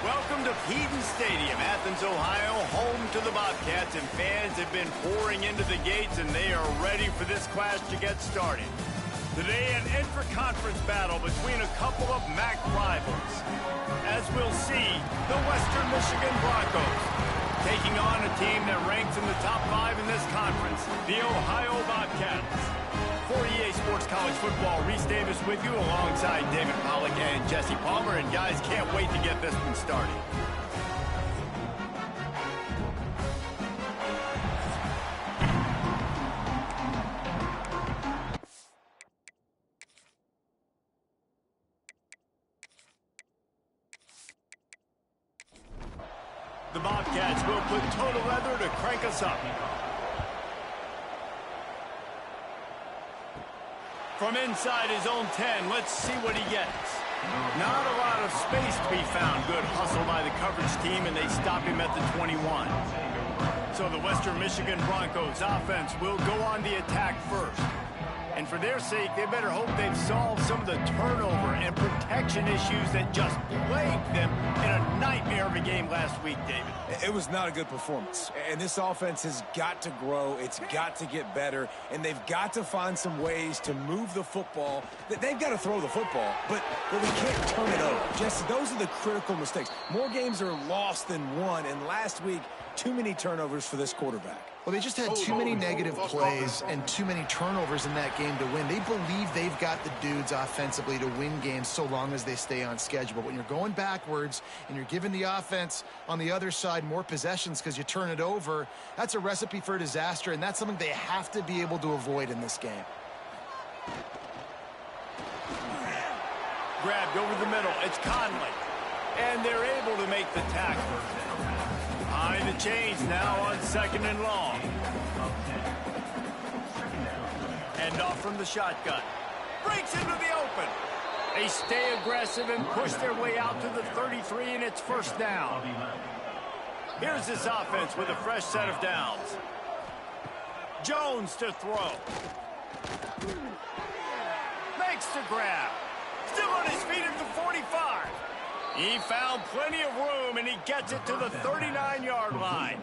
Welcome to Peden Stadium, Athens, Ohio, home to the Bobcats, and fans have been pouring into the gates, and they are ready for this clash to get started. Today, an intra-conference battle between a couple of MAC rivals. As we'll see, the Western Michigan Broncos taking on a team that ranks in the top 5 in this conference, the Ohio Bobcats. For EA Sports College Football, Reese Davis with you alongside David Pollack and Jesse Palmer. And guys, can't wait to get this one started. The Bobcats will put total leather to crank us up. From inside his own 10, let's see what he gets. Not a lot of space to be found. Good hustle by the coverage team, and they stop him at the 21. So the Western Michigan Broncos offense will go on the attack first. And for their sake, they better hope they've solved some of the turnover and protection issues that just plagued them in a nightmare of a game last week, David. It was not a good performance. And this offense has got to grow. It's got to get better. And they've got to find some ways to move the football. They've got to throw the football, but we can't turn it over. Jesse, those are the critical mistakes. More games are lost than won. And last week, too many turnovers for this quarterback. Well, they just had too many negative plays and too many turnovers in that game to win. They believe they've got the dudes offensively to win games so long as they stay on schedule. But when you're going backwards and you're giving the offense on the other side more possessions because you turn it over, that's a recipe for disaster, and that's something they have to be able to avoid in this game. Grabbed over the middle. It's Conley. And they're able to make the tackle. Behind the chains now on 2nd and long. End off from the shotgun. Breaks into the open. They stay aggressive and push their way out to the 33, and it's first down. Here's this offense with a fresh set of downs. Jones to throw. Makes the grab. Still on his feet at the 45. He found plenty of room, and he gets it to the 39-yard line.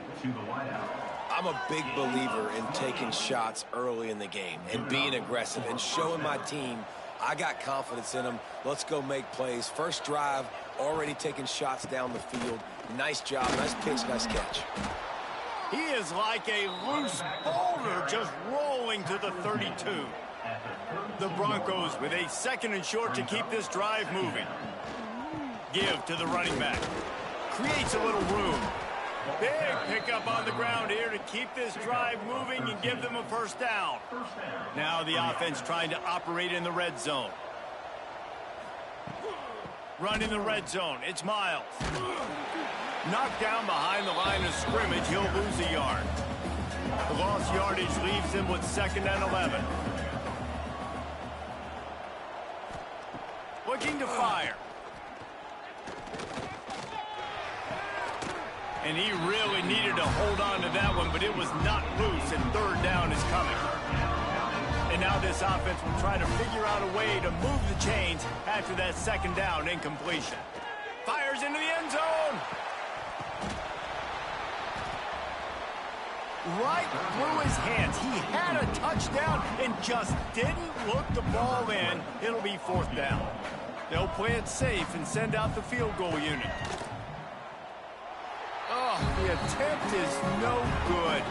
I'm a big believer in taking shots early in the game and being aggressive and showing my team I got confidence in them. Let's go make plays. First drive, already taking shots down the field. Nice job, nice pitch, nice catch. He is like a loose boulder just rolling to the 32. The Broncos with a 2nd and short to keep this drive moving. Give to the running back. Creates a little room. Big pickup on the ground here to keep this drive moving and give them a first down. Now the offense trying to operate in the red zone. Running the red zone. It's Miles. Knocked down behind the line of scrimmage. He'll lose a yard. The lost yardage leaves him with 2nd and 11. Looking to fire. And he really needed to hold on to that one, but it was not loose, and 3rd down is coming. And now this offense will try to figure out a way to move the chains after that 2nd down incompletion. Fires into the end zone. Right through his hands. He had a touchdown and just didn't look the ball in. It'll be 4th down. They'll play it safe and send out the field goal unit. Oh, the attempt is no good.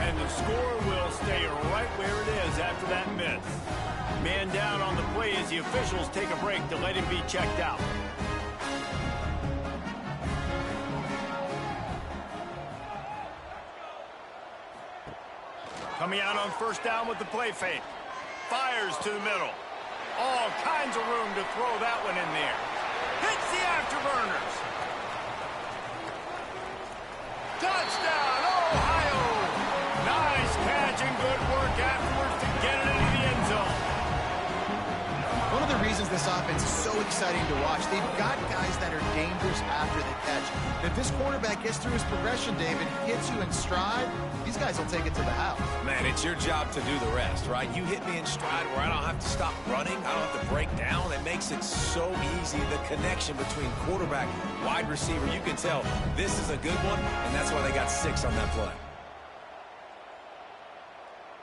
And the score will stay right where it is after that miss. Man down on the play as the officials take a break to let him be checked out. Coming out on 1st down with the play fake. Fires to the middle. All kinds of room to throw that one in there. Hits the afterburners. Touchdown, Ohio! Nice catch and good work afterwards to get it into the end zone. One of the reasons this offense is so exciting to watch. They've got guys that are dangerous after the catch. And if this quarterback gets through his progression, David, hits you in stride, these guys will take it to the house. Man, it's your job to do the rest, right? You hit me in stride where I don't have to stop running. I don't have to break down. It makes it so easy. The connection between quarterback, wide receiver, you can tell this is a good one, and that's why they got 6 on that play.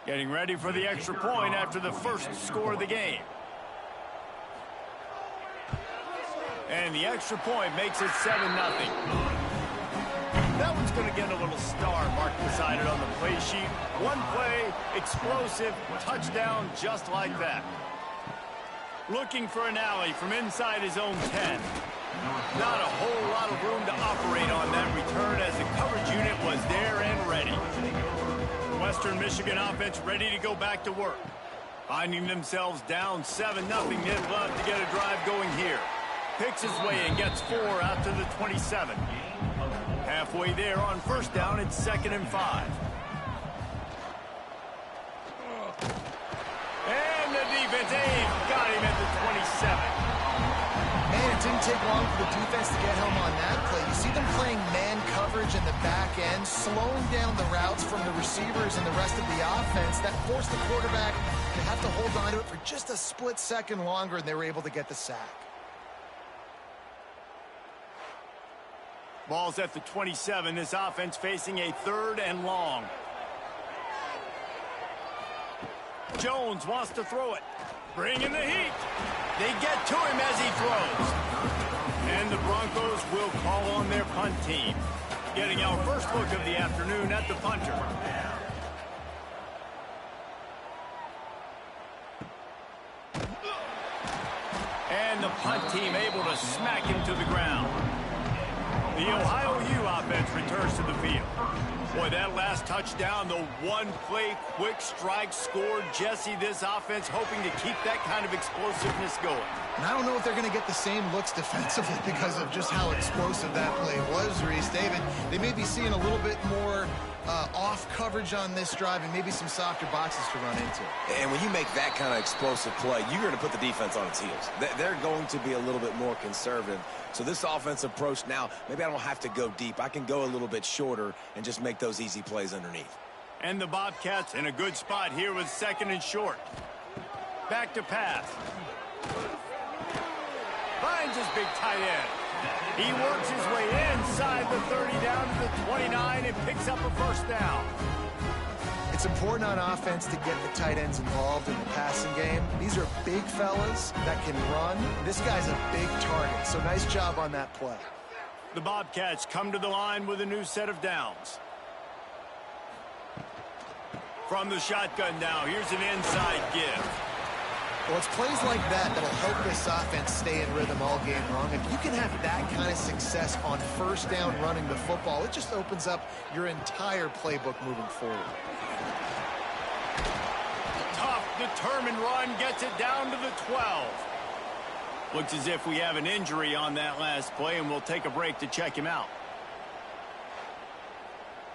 Getting ready for the extra point after the first score of the game. And the extra point makes it 7-0. That one's going to get a little star marked beside it on the play sheet. One play, explosive, touchdown just like that. Looking for an alley from inside his own 10. Not a whole lot of room to operate on that return as the coverage unit was there and ready. Western Michigan offense ready to go back to work. Finding themselves down 7-0, they'd love to get a drive going here. Picks his way and gets 4 out to the 27. Halfway there on first down, it's 2nd and 5. And the defense, got him at the 27. Man, it didn't take long for the defense to get home on that play. You see them playing man coverage in the back end, slowing down the routes from the receivers and the rest of the offense. That forced the quarterback to have to hold on to it for just a split second longer, and they were able to get the sack. Ball's at the 27. This offense facing a 3rd and long. Jones wants to throw it. Bringing the heat. They get to him as he throws. And the Broncos will call on their punt team. Getting our first look of the afternoon at the punter. And the punt team able to smack him to the ground. The Ohio U offense returns to the field. Boy, that last touchdown, the one-play quick strike scored. Jesse, this offense hoping to keep that kind of explosiveness going. And I don't know if they're going to get the same looks defensively because of just how explosive that play was, Reese. David, they may be seeing a little bit more off coverage on this drive and maybe some softer boxes to run into. And when you make that kind of explosive play, you're going to put the defense on its heels. They're going to be a little bit more conservative. So this offensive approach now, maybe I don't have to go deep. I can go a little bit shorter and just make those easy plays underneath. And the Bobcats in a good spot here with 2nd and short. Back to pass. Finds his big tight end. He works his way inside the 30 down to the 29 and picks up a first down. It's important on offense to get the tight ends involved in the passing game. These are big fellas that can run. This guy's a big target, so nice job on that play. The Bobcats come to the line with a new set of downs. From the shotgun now, here's an inside give. Well, it's plays like that that'll help this offense stay in rhythm all game long. If you can have that kind of success on first down running the football, it just opens up your entire playbook moving forward. Tough, determined run gets it down to the 12. Looks as if we have an injury on that last play, and we'll take a break to check him out.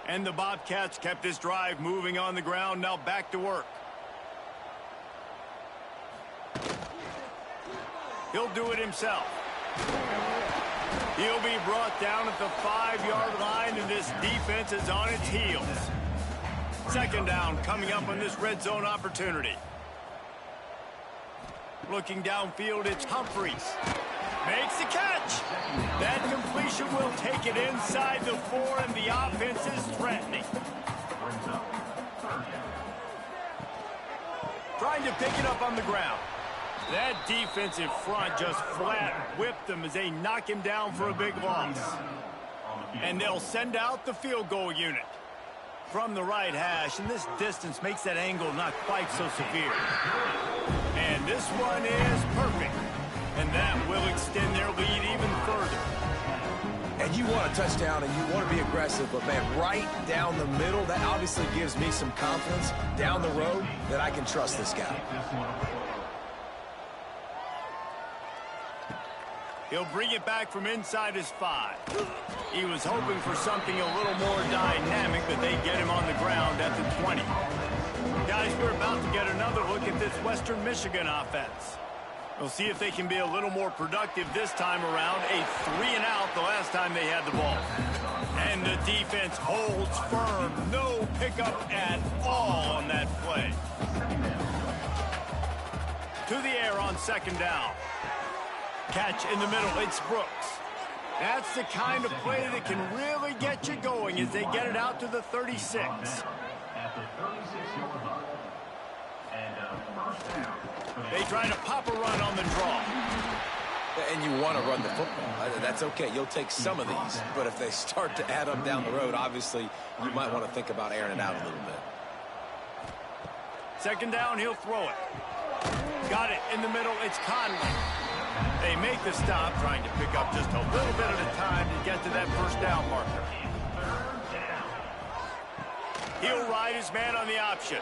And the Bobcats kept this drive moving on the ground, now back to work. He'll do it himself. He'll be brought down at the 5-yard line, and this defense is on its heels. 2nd down coming up on this red zone opportunity. Looking downfield, it's Humphries. Makes the catch. That completion will take it inside the 4, and the offense is threatening. Trying to pick it up on the ground. That defensive front just flat whipped him as they knock him down for a big loss. And they'll send out the field goal unit from the right hash, and this distance makes that angle not quite so severe. And this one is perfect, and that will extend their lead even further. And you want a touchdown and you want to be aggressive, but man, right down the middle, that obviously gives me some confidence down the road that I can trust this guy. He'll bring it back from inside his 5. He was hoping for something a little more dynamic, but they get him on the ground at the 20. Guys, we're about to get another look at this Western Michigan offense. We'll see if they can be a little more productive this time around. A 3-and-out the last time they had the ball. And the defense holds firm. No pickup at all on that play. To the air on second down. Catch in the middle. It's Brooks. That's the kind of play that can really get you going as they get it out to the 36. They try to pop a run on the draw. And you want to run the football. That's okay. You'll take some of these. But if they start to add up down the road, obviously, you might want to think about airing it out a little bit. Second down, he'll throw it. Got it in the middle. It's Conley. They make the stop, trying to pick up just a little bit at a time to get to that first down marker. He'll ride his man on the option.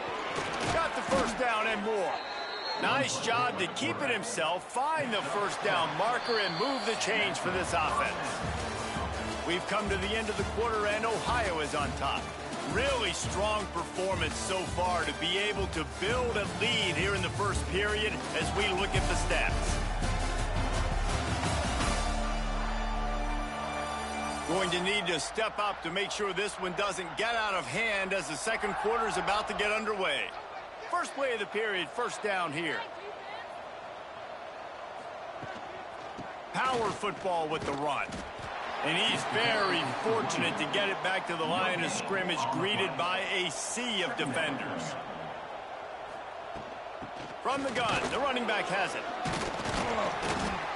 Got the first down and more. Nice job to keep it himself, find the first down marker, and move the change for this offense. We've come to the end of the quarter, and Ohio is on top. Really strong performance so far to be able to build a lead here in the first period as we look at the stats. Going to need to step up to make sure this one doesn't get out of hand as the second quarter is about to get underway. First play of the period, first down here. Power football with the run. And he's very fortunate to get it back to the line of scrimmage, greeted by a sea of defenders. From the gun, the running back has it.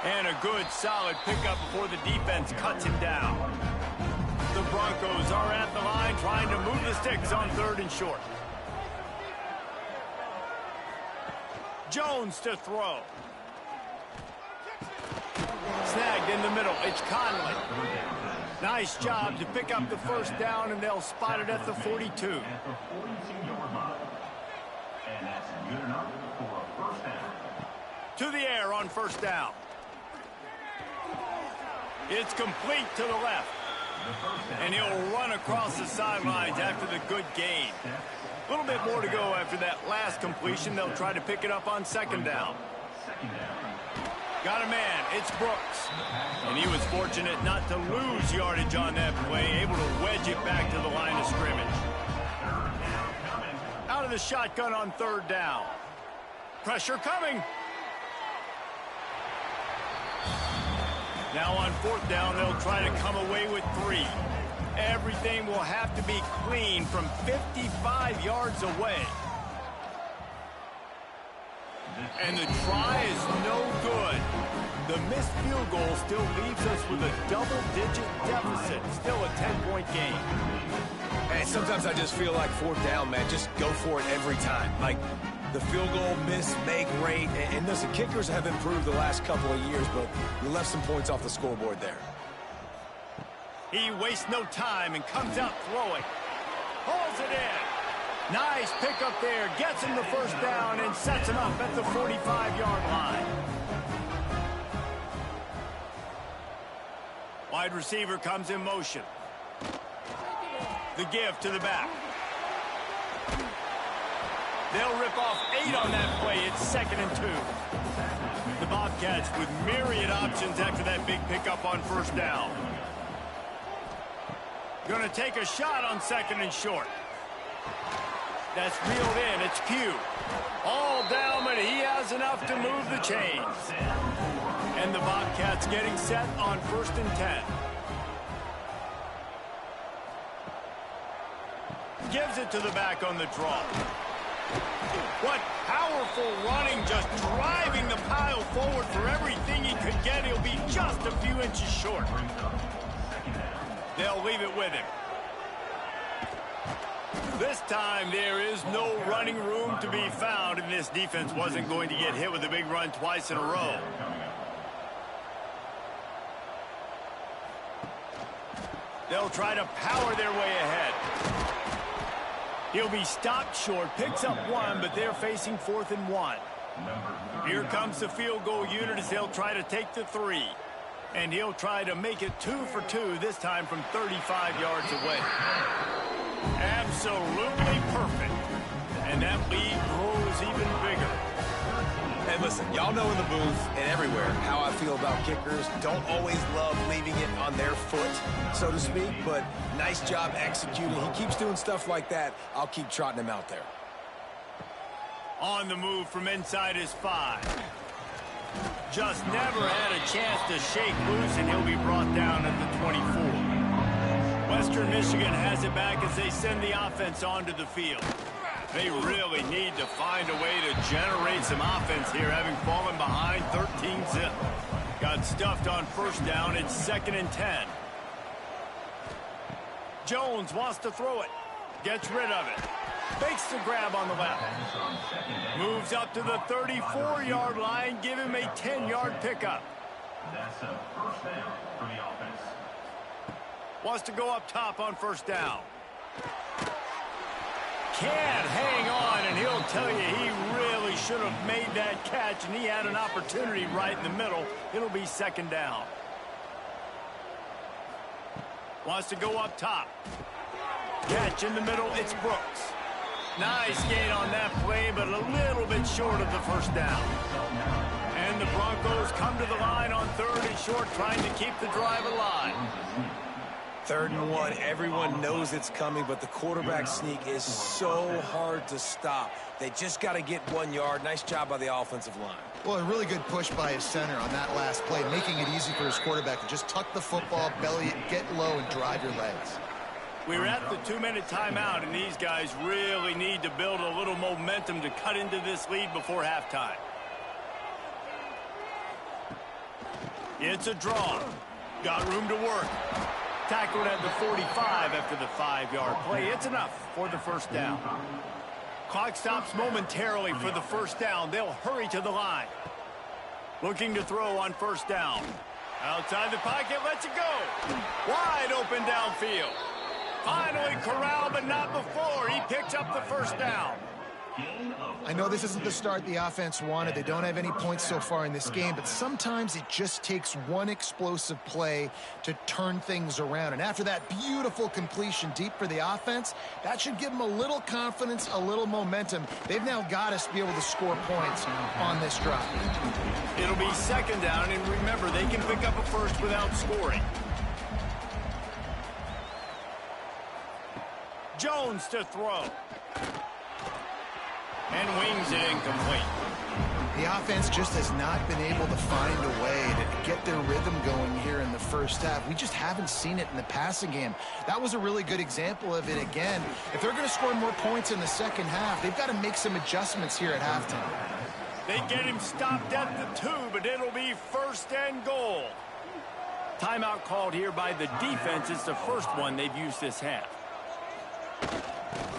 And a good, solid pickup before the defense cuts him down. The Broncos are at the line trying to move the sticks on third and short. Jones to throw. Snagged in the middle. It's Conley. Nice job to pick up the first down, and they'll spot it at the 42. To the air on first down. It's complete to the left. And he'll run across the sidelines after the good gain. A little bit more to go after that last completion. They'll try to pick it up on second down. Got a man. It's Brooks. And he was fortunate not to lose yardage on that play, able to wedge it back to the line of scrimmage. Out of the shotgun on third down. Pressure coming. Now on fourth down, they'll try to come away with 3. Everything will have to be clean from 55 yards away. And the try is no good. The missed field goal still leaves us with a double-digit deficit. Still a 10-point game. And sometimes I just feel like fourth down, man, just go for it every time. Like the field goal, miss, make, rate. And listen, kickers have improved the last couple of years, but we left some points off the scoreboard there. He wastes no time and comes out throwing. Hauls it in. Nice pickup there. Gets him the first down and sets him up at the 45-yard line. Wide receiver comes in motion. The give to the back. They'll rip off 8 on that play. It's 2nd and 2. The Bobcats with myriad options after that big pickup on first down. Going to take a shot on 2nd and short. That's reeled in. It's Q. All down, but he has enough to move the chains. And the Bobcats getting set on 1st and 10. Gives it to the back on the draw. What powerful running, just driving the pile forward for everything he could get. He'll be just a few inches short. They'll leave it with him. This time there is no running room to be found, and this defense wasn't going to get hit with a big run twice in a row. They'll try to power their way ahead. He'll be stopped short, picks up 1, but they're facing 4th and 1. Here comes the field goal unit as they'll try to take the 3. And he'll try to make it 2 for 2, this time from 35 yards away. Absolutely perfect. And that lead grows even bigger. And Listen, y'all know in the booth and everywhere how I feel about kickers. Don't always love leaving it on their foot, so to speak, but nice job executing. He keeps doing stuff like that. I'll keep trotting him out there. On the move from inside his 5. Just never had a chance to shake loose, and he'll be brought down at the 24. Western Michigan has it back as they send the offense onto the field. They really need to find a way to generate some offense here, having fallen behind 13-0. Got stuffed on first down. It's 2nd and 10. Jones wants to throw it. Gets rid of it. Fakes the grab on the left. Moves up to the 34-yard line. Give him a 10-yard pickup. That's a first down for the offense. Wants to go up top on first down. Can't hang on, and he'll tell you he really should have made that catch, and he had an opportunity right in the middle. It'll be 2nd down. Wants to go up top. Catch in the middle, it's Brooks. Nice gain on that play, but a little bit short of the first down. And the Broncos come to the line on 3rd and short, trying to keep the drive alive. 3rd and 1. Everyone knows it's coming, but the quarterback sneak is so hard to stop. They just got to get 1 yard. Nice job by the offensive line. Well, a really good push by his center on that last play, making it easy for his quarterback to just tuck the football, belly it, get low, and drive your legs. We're at the 2-minute timeout, and these guys really need to build a little momentum to cut into this lead before halftime. It's a draw. Got room to work. Tackled at the 45 after the 5-yard play. It's enough for the first down. Clock stops momentarily for the first down. They'll hurry to the line. Looking to throw on first down. Outside the pocket, lets it go. Wide open downfield. Finally corralled, but not before. He picks up the first down. I know this isn't the start the offense wanted. They don't have any points so far in this game, but sometimes it just takes one explosive play to turn things around. And after that beautiful completion deep for the offense, that should give them a little confidence, a little momentum. They've now got us to be able to score points on this drive. It'll be 2nd down, and remember, they can pick up a first without scoring. Jones to throw. And wings it incomplete. The offense just has not been able to find a way to get their rhythm going here in the first half. We just haven't seen it in the passing game. That was a really good example of it again. If they're going to score more points in the second half, they've got to make some adjustments here at halftime. They get him stopped at the 2, but it'll be 1st and goal. Timeout called here by the defense. It's the first one they've used this half.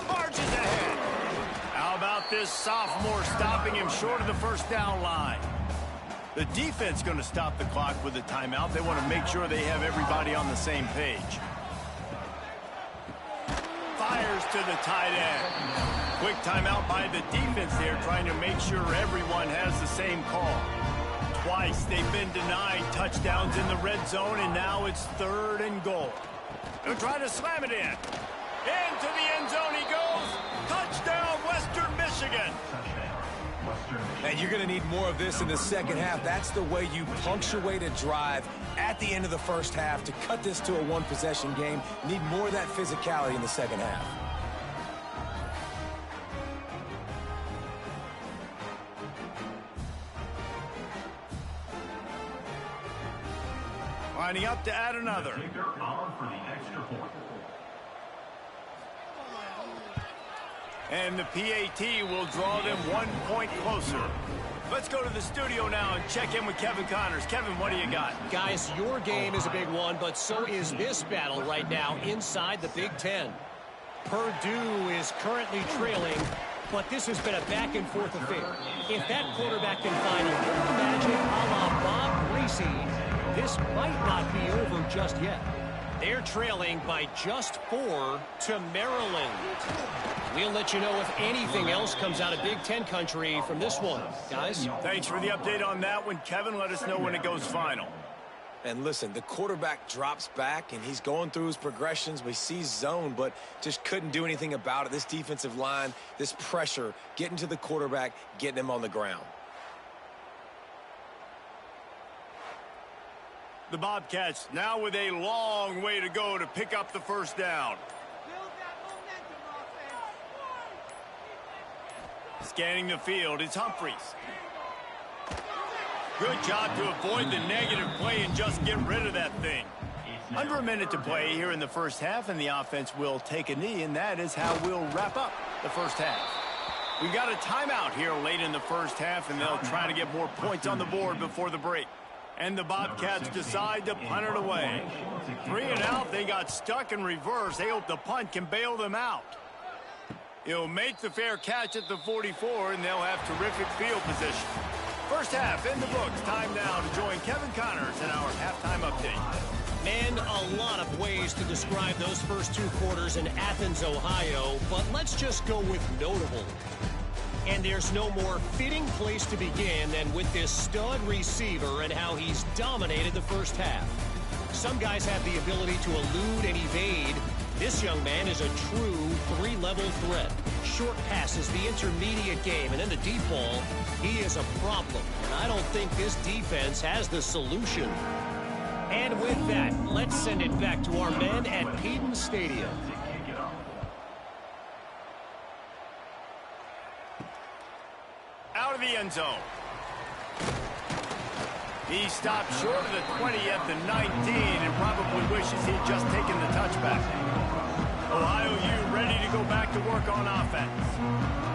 Marches ahead. How about this sophomore stopping him short of the first down line? The defense going to stop the clock with a timeout. They want to make sure they have everybody on the same page. Fires to the tight end. Quick timeout by the defense there, trying to make sure everyone has the same call. Twice they've been denied touchdowns in the red zone, and now it's 3rd and goal. They'll try to slam it in. Into the end zone he goes. Touchdown, Western Michigan. And you're going to need more of this in the second half. That's the way you punctuate a drive at the end of the first half to cut this to a one-possession game. You need more of that physicality in the second half. Lining up to add another. And the PAT will draw them 1 point closer. Let's go to the studio now and check in with Kevin Connors. Kevin, what do you got? Guys, your game is a big one, but so is this battle right now inside the Big Ten. Purdue is currently trailing, but this has been a back-and-forth affair. If that quarterback can find a little magic a la Bob Greasy, this might not be over just yet. They're trailing by just 4 to Maryland. We'll let you know if anything else comes out of Big Ten country from this one. Guys? Thanks for the update on that one, Kevin. Let us know when it goes final. And listen, the quarterback drops back, and he's going through his progressions. We see zone, but just couldn't do anything about it. This defensive line, this pressure, getting to the quarterback, getting him on the ground. The Bobcats now with a long way to go to pick up the first down. Scanning the field, it's Humphries. Good job to avoid the negative play and just get rid of that thing. Under a minute to play here in the first half, and the offense will take a knee, and that is how we'll wrap up the first half. We've got a timeout here late in the first half, and they'll try to get more points on the board before the break. And the Bobcats decide to punt it away. 3 and out, they got stuck in reverse. They hope the punt can bail them out. He'll make the fair catch at the 44, and they'll have terrific field position. First half in the books. Time now to join Kevin Connors in our halftime update. Man, a lot of ways to describe those first 2 quarters in Athens, Ohio, but let's just go with notable. And there's no more fitting place to begin than with this stud receiver and how he's dominated the first half. Some guys have the ability to elude and evade. This young man is a true 3-level threat. Short passes, the intermediate game, and then the deep ball, he is a problem. And I don't think this defense has the solution. And with that, let's send it back to our men at Peden Stadium. Out of the end zone. He stopped short of the 20 at the 19 and probably wishes he'd just taken the touchback. Ohio U ready to go back to work on offense.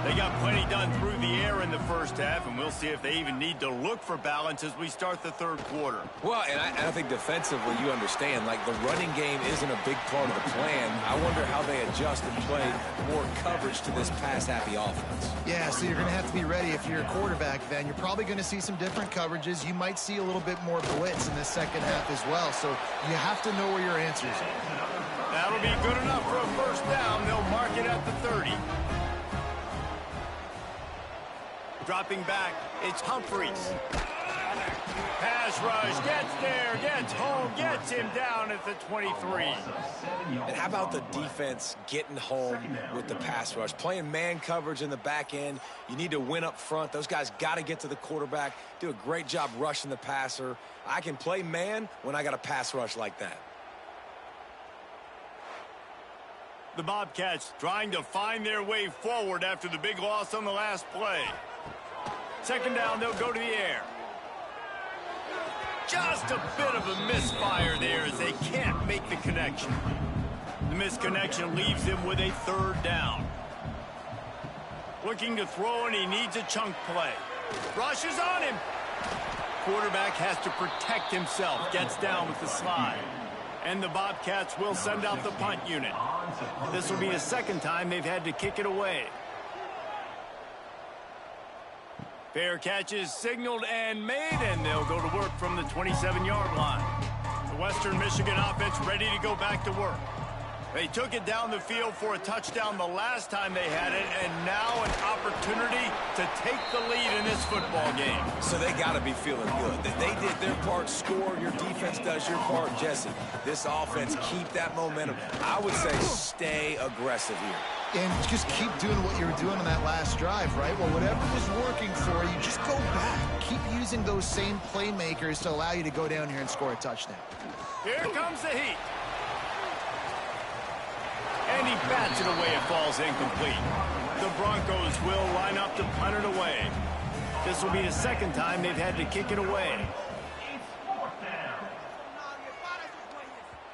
They got plenty done through the air in the first half, and we'll see if they even need to look for balance as we start the third quarter. Well, and I think defensively, you understand, like the running game isn't a big part of the plan. I wonder how they adjust and play more coverage to this pass-happy offense. Yeah, so you're going to have to be ready if you're a quarterback then. You're probably going to see some different coverages. You might see a little bit more blitz in the second half as well. So you have to know where your answers are. That'll be good enough for a first down. They'll mark it at the 30. Dropping back, it's Humphries. Pass rush, gets there, gets home, gets him down at the 23. And how about the defense getting home with the pass rush? Playing man coverage in the back end. You need to win up front. Those guys got to get to the quarterback, do a great job rushing the passer. I can play man when I got a pass rush like that. The Bobcats trying to find their way forward after the big loss on the last play. Second down, they'll go to the air. Just a bit of a misfire there as they can't make the connection. The misconnection leaves him with a third down. Looking to throw, and he needs a chunk play. Rushes on him. Quarterback has to protect himself. Gets down with the slide. And the Bobcats will send out the punt unit. This will be the second time they've had to kick it away. Fair catch is signaled and made, and they'll go to work from the 27-yard line. The Western Michigan offense ready to go back to work. They took it down the field for a touchdown the last time they had it, and now an opportunity to take the lead in this football game. So they got to be feeling good. They did their part, score, your defense does your part, Jesse. This offense, keep that momentum. I would say stay aggressive here. And just keep doing what you were doing on that last drive, right? Well, whatever was working for you, just go back. Keep using those same playmakers to allow you to go down here and score a touchdown. Here comes the heat. And he bats it away. It falls incomplete. The Broncos will line up to punt it away. This will be the second time they've had to kick it away.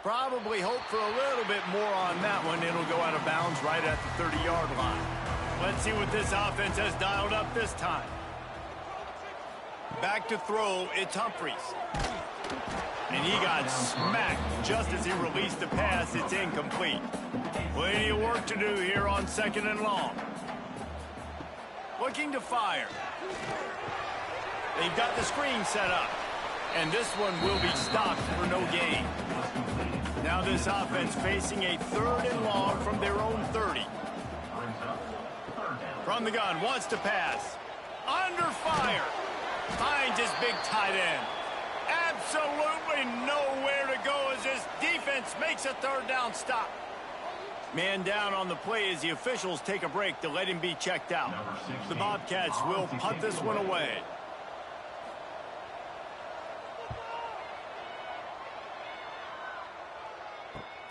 Probably hope for a little bit more on that one. It'll go out of bounds right at the 30-yard line. Let's see what this offense has dialed up this time. Back to throw, it's Humphries. And he got smacked just as he released the pass. It's incomplete. Plenty of work to do here on second and long. Looking to fire. They've got the screen set up. And this one will be stopped for no gain. Now this offense facing a third and long from their own 30. From the gun, wants to pass. Under fire. Finds his big tight end. Absolutely nowhere to go as this defense makes a third down stop. Man down on the play as the officials take a break to let him be checked out. The Bobcats will punt this one away.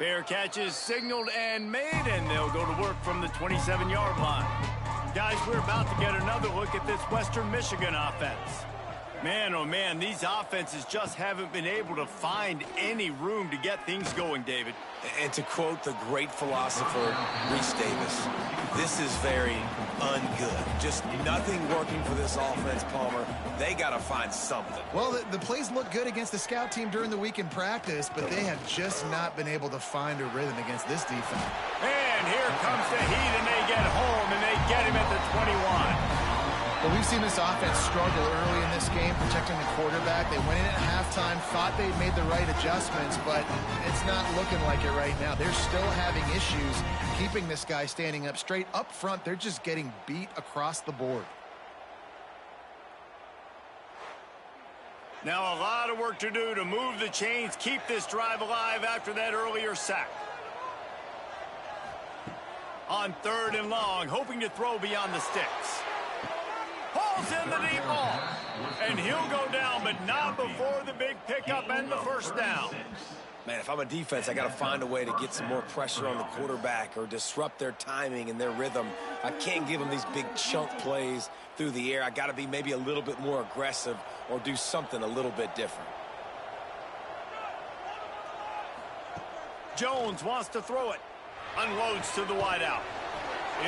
Fair catch is signaled and made, and they'll go to work from the 27-yard line. Guys, we're about to get another look at this Western Michigan offense. Man, oh man, these offenses just haven't been able to find any room to get things going, David. And to quote the great philosopher, Reese Davis, this is very ungood. Just nothing working for this offense, Palmer. They got to find something. Well, the plays look good against the scout team during the week in practice, but they have just not been able to find a rhythm against this defense. And here comes the heat, and they get home, and they get him at the 21. Well, we've seen this offense struggle early in this game, protecting the quarterback. They went in at halftime, thought they'd made the right adjustments, but it's not looking like it right now. They're still having issues keeping this guy standing up straight. Up front, they're just getting beat across the board. Now a lot of work to do to move the chains, keep this drive alive after that earlier sack. On 3rd and long, hoping to throw beyond the sticks. Hauls in the deep ball. And he'll go down, but not before the big pickup and the first down. Man, if I'm a defense, I got to find a way to get some more pressure on the quarterback or disrupt their timing and their rhythm. I can't give them these big chunk plays through the air. I got to be maybe a little bit more aggressive or do something a little bit different. Jones wants to throw it. Unloads to the wideout.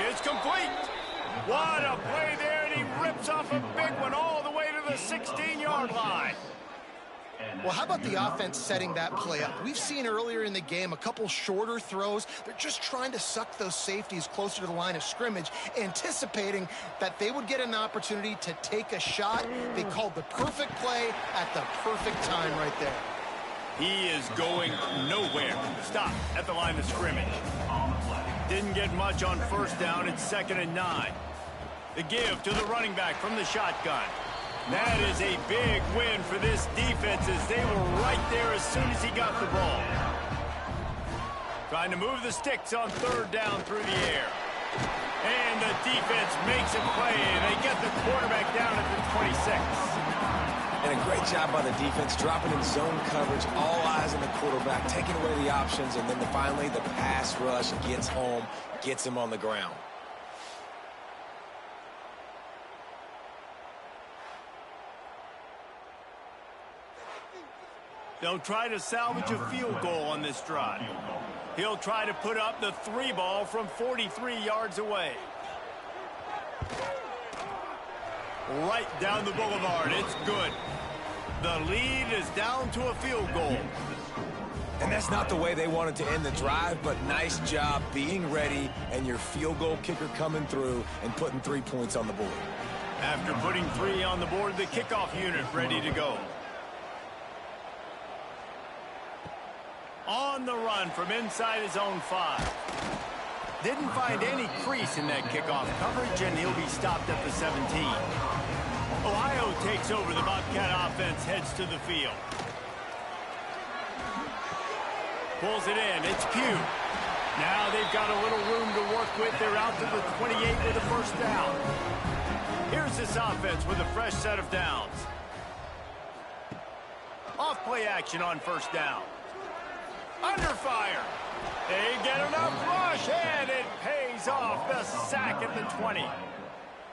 It's complete. What a play there, and he rips off a big one all the way to the 16-yard line. Well, how about the offense setting that play up? We've seen earlier in the game a couple shorter throws. They're just trying to suck those safeties closer to the line of scrimmage, anticipating that they would get an opportunity to take a shot. They called the perfect play at the perfect time right there. He is going nowhere. Stop at the line of scrimmage. Didn't get much on first down. It's 2nd and 9. The give to the running back from the shotgun. That is a big win for this defense as they were right there as soon as he got the ball. Trying to move the sticks on 3rd down through the air. And the defense makes a play, and they get the quarterback down at the 26. And a great job by the defense, dropping in zone coverage, all eyes on the quarterback, taking away the options, and then finally the pass rush gets home, gets him on the ground. They'll try to salvage a field goal on this drive. He'll try to put up the 3 ball from 43 yards away. Right down the boulevard. It's good. The lead is down to a field goal. And that's not the way they wanted to end the drive, but nice job being ready and your field goal kicker coming through and putting 3 points on the board. After putting 3 on the board, the kickoff unit ready to go. On the run from inside his own 5. Didn't find any crease in that kickoff coverage, and he'll be stopped at the 17. Ohio takes over. The Bobcat offense heads to the field. Pulls it in. It's Pugh. Now they've got a little room to work with. They're out to the 28 with a first down. Here's this offense with a fresh set of downs. Off play action on first down. Under fire. They get enough rush, and it pays off. The sack at the 20.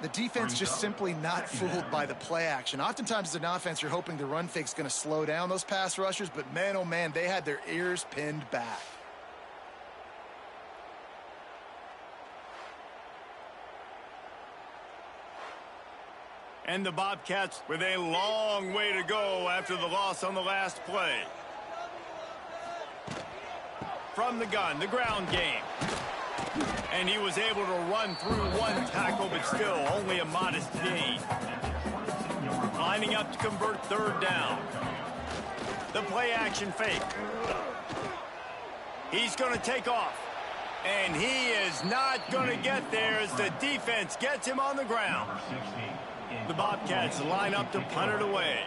The defense just simply not fooled by the play action. Oftentimes as an offense, you're hoping the run fake's going to slow down those pass rushers, but man, oh man, they had their ears pinned back. And the Bobcats with a long way to go after the loss on the last play. From the gun, the ground game. And he was able to run through 1 tackle, but still only a modest gain. Lining up to convert 3rd down. The play action fake. He's going to take off. And he is not going to get there as the defense gets him on the ground. The Bobcats line up to punt it away.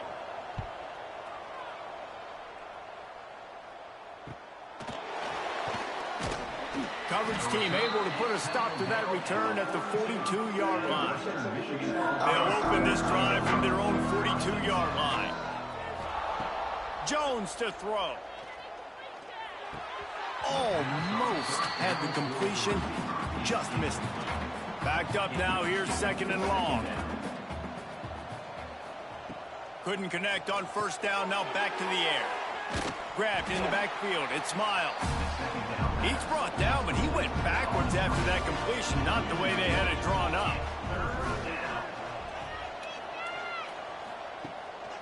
Coverage team able to put a stop to that return at the 42-yard line. They'll open this drive from their own 42-yard line. Jones to throw. almost had the completion, just missed it. Backed up now, here's 2nd and long. Couldn't connect on 1st down, now back to the air. Grabbed in the backfield, it's Miles. He's brought down, but he went backwards after that completion, not the way they had it drawn up.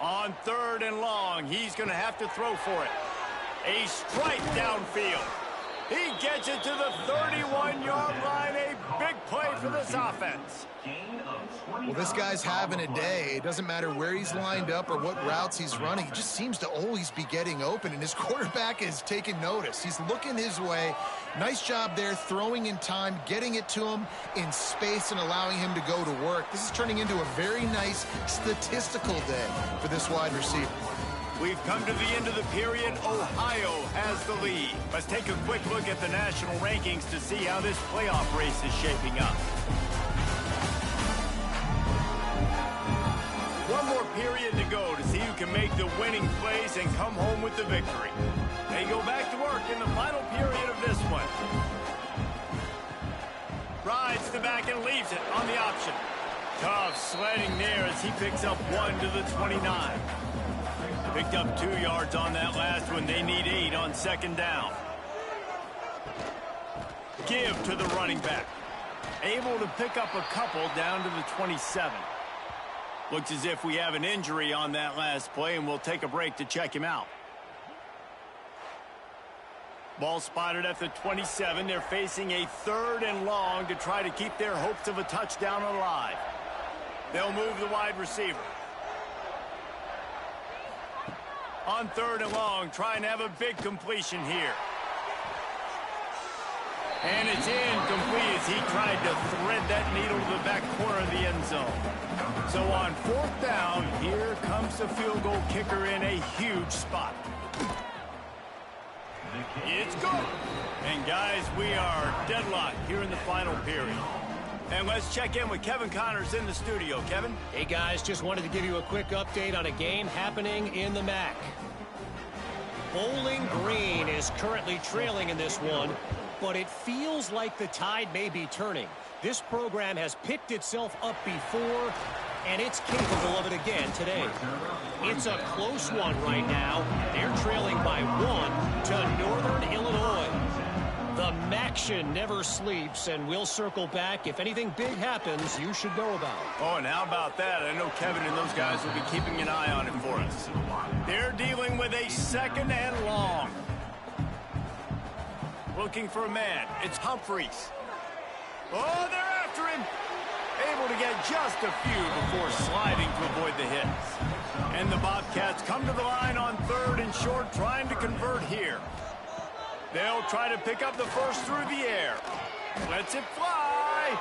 On 3rd and long, he's going to have to throw for it. A strike downfield. He gets it to the 31-yard line. A big play for this offense. Well, this guy's having a day. It doesn't matter where he's lined up or what routes he's running. He just seems to always be getting open, and his quarterback is taking notice. He's looking his way. Nice job there, throwing in time, getting it to him in space and allowing him to go to work. This is turning into a very nice statistical day for this wide receiver. We've come to the end of the period. Ohio has the lead. Let's take a quick look at the national rankings to see how this playoff race is shaping up. One more period to go to see who can make the winning plays and come home with the victory. They go back to work in the final period of this one. Rides the back and leaves it on the option. Tough sledding there as he picks up 1 to the 29. Picked up 2 yards on that last one. They need 8 on 2nd down. Give to the running back. Able to pick up a couple down to the 27. Looks as if we have an injury on that last play, and we'll take a break to check him out. Ball spotted at the 27. They're facing a 3rd and long to try to keep their hopes of a touchdown alive. They'll move the wide receiver. On 3rd and long, trying to have a big completion here. And it's incomplete as he tried to thread that needle to the back corner of the end zone. So on 4th down, here comes the field goal kicker in a huge spot. It's good. And guys, we are deadlocked here in the final period. And let's check in with Kevin Connors in the studio. Kevin? Hey, guys, just wanted to give you a quick update on a game happening in the MAC. Bowling Green is currently trailing in this one, but it feels like the tide may be turning. This program has picked itself up before, and it's capable of it again today. It's a close one right now. They're trailing by 1 to Northern Illinois. The MACtion never sleeps, and we'll circle back. If anything big happens, you should know about it. Oh, and how about that? I know Kevin and those guys will be keeping an eye on it for us. They're dealing with a 2nd and long. Looking for a man. It's Humphreys. Oh, they're after him. Able to get just a few before sliding to avoid the hits. And the Bobcats come to the line on 3rd and short, trying to convert here. They'll try to pick up the first through the air. Lets it fly.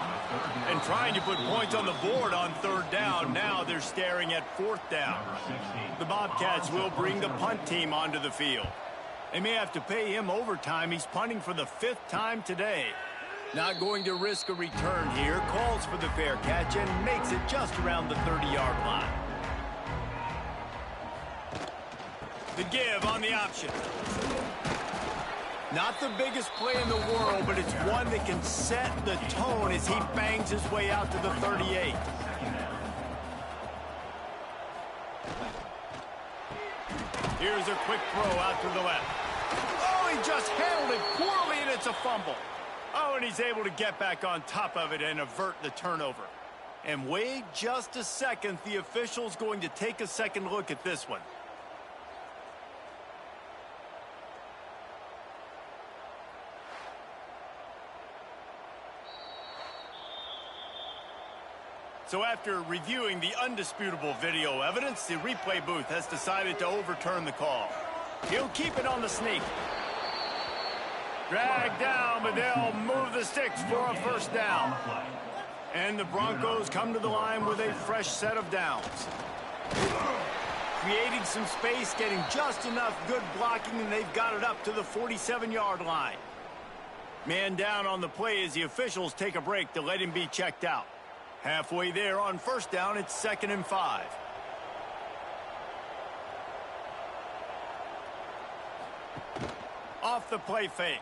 And trying to put points on the board on 3rd down. Now they're staring at 4th down. The Bobcats will bring the punt team onto the field. They may have to pay him overtime. He's punting for the 5th time today. Not going to risk a return here. Calls for the fair catch and makes it just around the 30-yard line. The give on the option. Not the biggest play in the world, but it's one that can set the tone as he bangs his way out to the 38. Here's a quick throw out to the left. Oh, he just handled it poorly, and it's a fumble. Oh, and he's able to get back on top of it and avert the turnover. And wait just a second. The official's going to take a second look at this one. So after reviewing the undisputable video evidence, the replay booth has decided to overturn the call. He'll keep it on the sneak. Dragged down, but they'll move the sticks for a 1st down. And the Broncos come to the line with a fresh set of downs. Creating some space, getting just enough good blocking, and they've got it up to the 47-yard line. Man down on the play as the officials take a break to let him be checked out. Halfway there on 1st down, it's 2nd and 5. Off the play fake.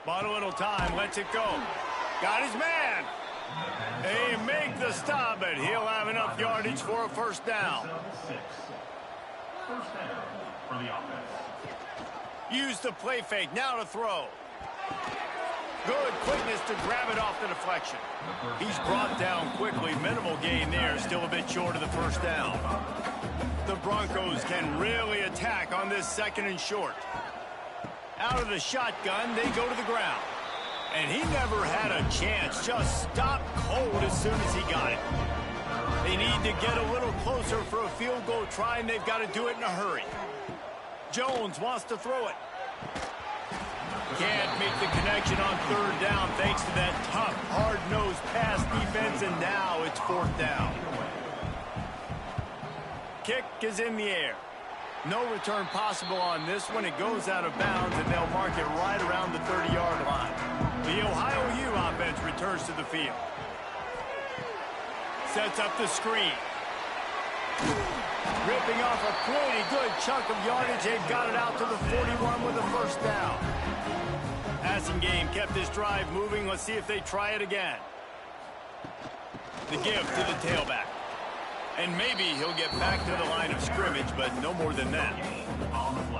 Bought a little time, lets it go. Got his man. They make the stop, but he'll have enough yardage for a first down. First down for the offense. Use the play fake, now to throw. Good quickness to grab it off the deflection. He's brought down quickly. Minimal gain there, still a bit short of the first down. The Broncos can really attack on this second and short. Out of the shotgun, they go to the ground. And he never had a chance, just stopped cold as soon as he got it. They need to get a little closer for a field goal try, and they've got to do it in a hurry. Jones wants to throw it. Can't make the connection on third down thanks to that tough, hard-nosed pass defense, and now it's fourth down. Kick is in the air. No return possible on this one. It goes out of bounds, and they'll mark it right around the 30-yard line. The Ohio U offense returns to the field. Sets up the screen. Ripping off a pretty good chunk of yardage. They've got it out to the 41 with a first down. Passing game kept this drive moving. Let's see if they try it again. The give to the tailback. And maybe he'll get back to the line of scrimmage, but no more than that.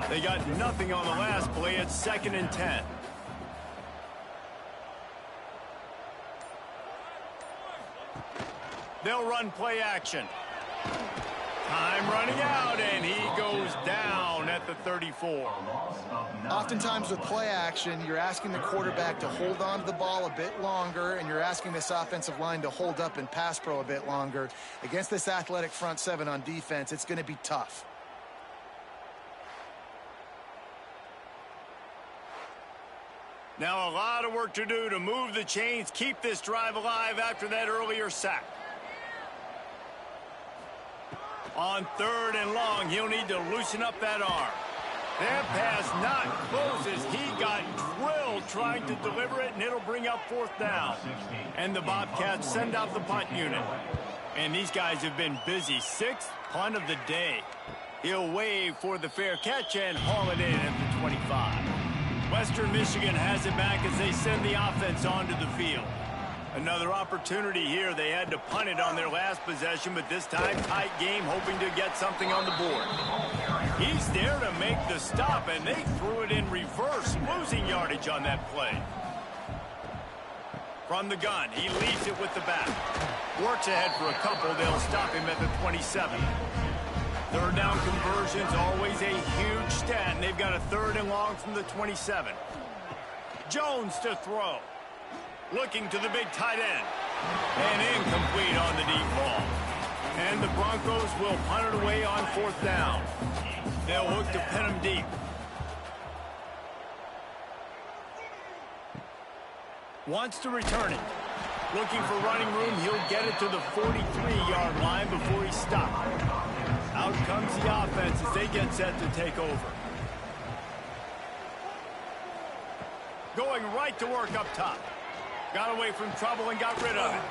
They got nothing on the last play. It's 2nd and 10. They'll run play action. Time running out, and he goes down at the 34. Oftentimes with play action, you're asking the quarterback to hold on to the ball a bit longer, and you're asking this offensive line to hold up in pass pro a bit longer. Against this athletic front seven on defense, it's going to be tough. Now a lot of work to do to move the chains, keep this drive alive after that earlier sack. On 3rd and long, he'll need to loosen up that arm. That pass not close as he got drilled trying to deliver it, and it'll bring up 4th down. And the Bobcats send out the punt unit. And these guys have been busy. 6th punt of the day. He'll wave for the fair catch and haul it in at the 25. Western Michigan has it back as they send the offense onto the field. Another opportunity here. They had to punt it on their last possession, but this time tight game, hoping to get something on the board. He's there to make the stop, and they threw it in reverse, losing yardage on that play. From the gun, he leads it with the back. Works ahead for a couple. They'll stop him at the 27. 3rd down conversions, always a huge stat, and they've got a 3rd and long from the 27. Jones to throw. Looking to the big tight end. And incomplete on the deep ball. And the Broncos will punt it away on 4th down. They'll look to pin him deep. Wants to return it. Looking for running room. He'll get it to the 43-yard line before he's stopped. Out comes the offense as they get set to take over. Going right to work up top. Got away from trouble and got rid of it.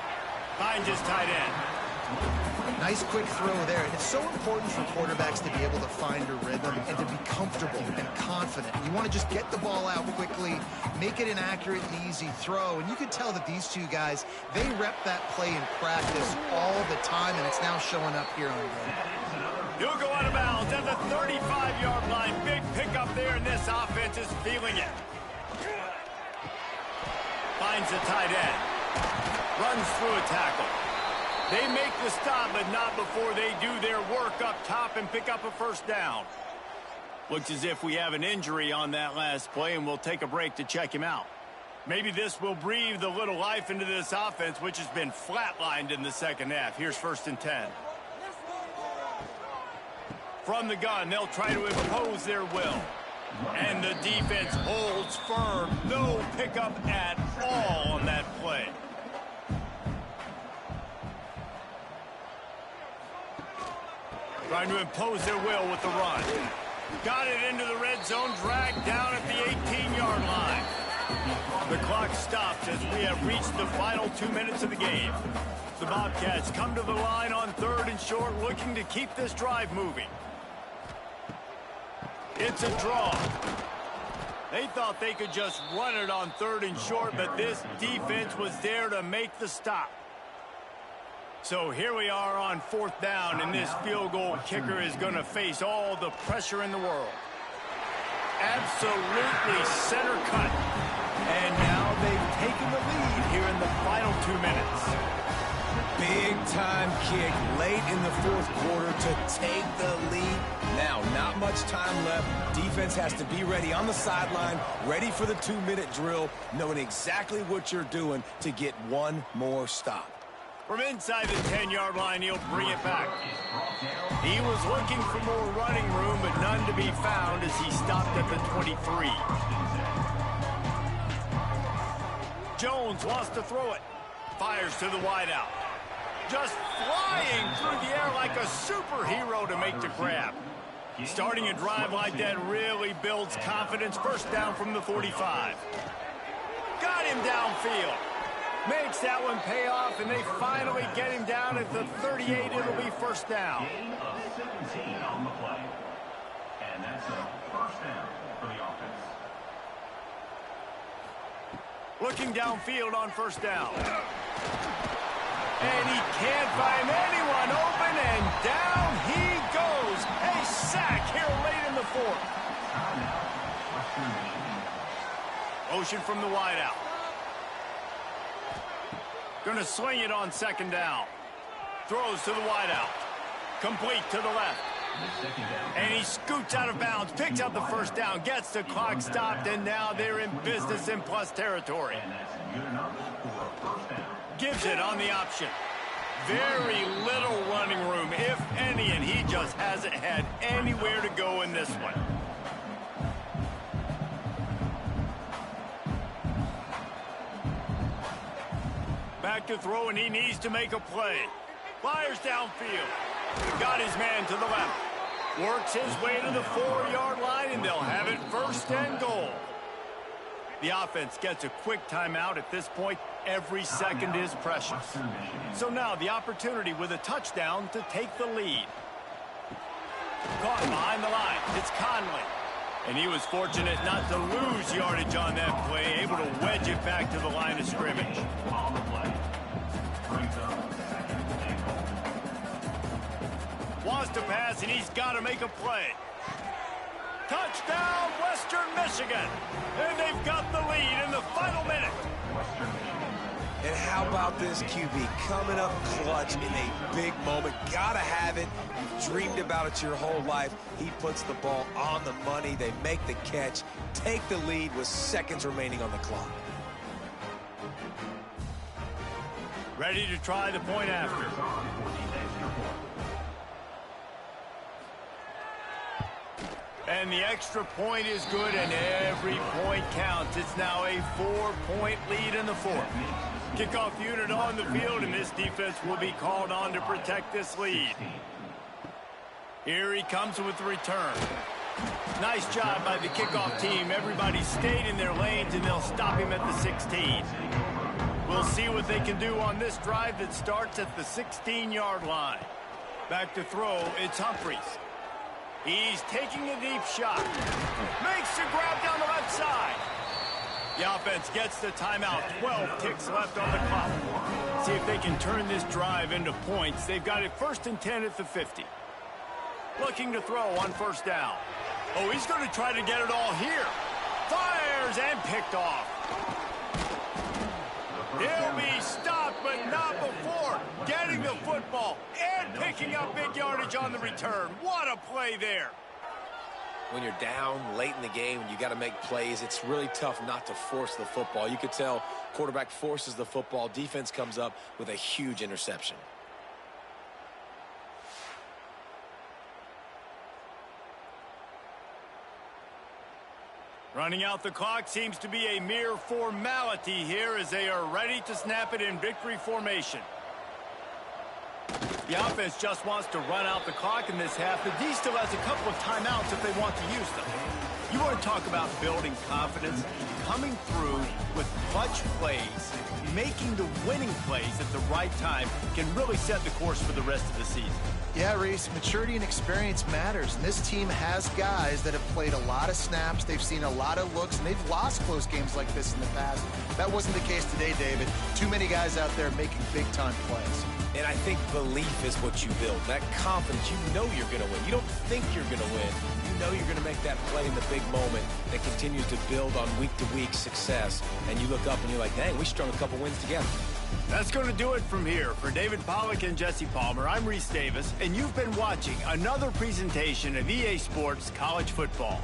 Finds his tight end. Nice quick throw there. And it's so important for quarterbacks to be able to find a rhythm and to be comfortable and confident. You want to just get the ball out quickly, make it an accurate and easy throw. And you can tell that these two guys, they rep that play in practice all the time, and it's now showing up here on game. He'll go out of bounds at the 35-yard line. Big pickup there, and this offense is feeling it. Finds the tight end. Runs through a tackle. They make the stop, but not before they do their work up top and pick up a first down. Looks as if we have an injury on that last play, and we'll take a break to check him out. Maybe this will breathe a little life into this offense, which has been flatlined in the second half. Here's 1st and 10. From the gun, they'll try to impose their will. And the defense holds firm. No pickup at all on that play. Trying to impose their will with the run. Got it into the red zone, dragged down at the 18-yard line. The clock stops as we have reached the final 2 minutes of the game. The Bobcats come to the line on 3rd and short, looking to keep this drive moving. It's a draw. They thought they could just run it on 3rd and short, but this defense was there to make the stop. So here we are on 4th down, and this field goal kicker is going to face all the pressure in the world. Absolutely center cut. And now they've taken the lead here in the final 2 minutes. Big-time kick late in the 4th quarter to take the lead. Now, not much time left. Defense has to be ready on the sideline, ready for the 2-minute drill, knowing exactly what you're doing to get one more stop. From inside the 10-yard line, he'll bring it back. He was looking for more running room, but none to be found as he stopped at the 23. Jones wants to throw it. Fires to the wideout. Just flying through the air like a superhero to make the grab. Starting a drive like that really builds confidence. First down from the 45. Got him downfield. Makes that one pay off, and they finally get him down at the 38. It'll be first down. Gain of 17 on the play. And that's a first down for the offense. Looking downfield on first down. And he can't find anyone open, and down he goes. A sack here late in the 4th. Motion from the wideout. Gonna swing it on 2nd down. Throws to the wideout. Complete to the left. And he scoots out of bounds, picks up the first down, gets the clock stopped, and now they're in business in plus territory. Gives it on the option. Very little running room, if any, and he just hasn't had anywhere to go in this one. Back to throw, and he needs to make a play. Fires downfield. Got his man to the left. Works his way to the 4-yard line, and they'll have it 1st and goal. The offense gets a quick timeout at this point. Every second is precious. So now the opportunity with a touchdown to take the lead. Caught behind the line. It's Conley. And he was fortunate not to lose yardage on that play, able to wedge it back to the line of scrimmage. Wants to pass, and he's got to make a play. Touchdown, Western Michigan. And they've got the lead in the final minute. And how about this QB coming up clutch in a big moment? Gotta have it. You've dreamed about it your whole life. He puts the ball on the money. They make the catch, take the lead with seconds remaining on the clock. Ready to try the point after. And the extra point is good, and every point counts. It's now a 4-point lead in the 4th. Kickoff unit on the field, and this defense will be called on to protect this lead. Here he comes with the return. Nice job by the kickoff team. Everybody stayed in their lanes, and they'll stop him at the 16. We'll see what they can do on this drive that starts at the 16-yard line. Back to throw, it's Humphries. He's taking a deep shot. Makes the grab down the left side. The offense gets the timeout. 12 ticks left on the clock. See if they can turn this drive into points. They've got it 1st and 10 at the 50. Looking to throw on 1st down. Oh, he's going to try to get it all here. Fires and picked off. He'll be stopped, but not before getting the football and picking up big yardage on the return. What a play there. When you're down late in the game and you got to make plays, it's really tough not to force the football. You could tell quarterback forces the football. Defense comes up with a huge interception. Running out the clock seems to be a mere formality here as they are ready to snap it in victory formation. The offense just wants to run out the clock in this half. The D still has a couple of timeouts if they want to use them. You want to talk about building confidence, coming through with clutch plays, making the winning plays at the right time can really set the course for the rest of the season. Yeah, Reese, maturity and experience matters, and this team has guys that have played a lot of snaps, they've seen a lot of looks, and they've lost close games like this in the past. That wasn't the case today, David. Too many guys out there making big-time plays. And I think belief is what you build. That confidence, you know you're going to win. You don't think you're going to win. You know you're going to make that play in the big moment that continues to build on week-to-week success. And you look up and you're like, dang, we strung a couple wins together. That's going to do it from here. For David Pollack and Jesse Palmer, I'm Reese Davis, and you've been watching another presentation of EA Sports College Football.